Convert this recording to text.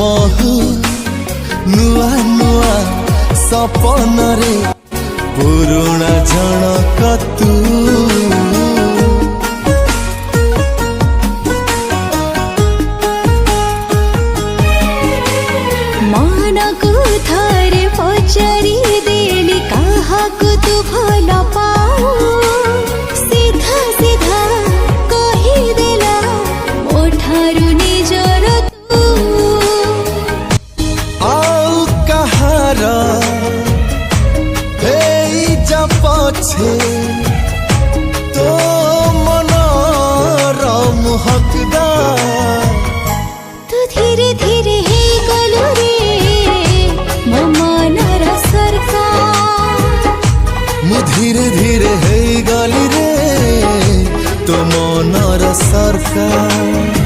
महु नुआ नुआ सपन रे पुरुणा जनक तू मानकु थरे पचारि देली काहाकु तू भल पाऊ सीधा सीधा कही देला मोठारु निजर तू आउ कहार हे जा पछे तो मनर हकदार तू धीरे धीरे हे गलु रे मो मनर सरकार मु धीरे धीरे हे गली रे तो मनर सरकार।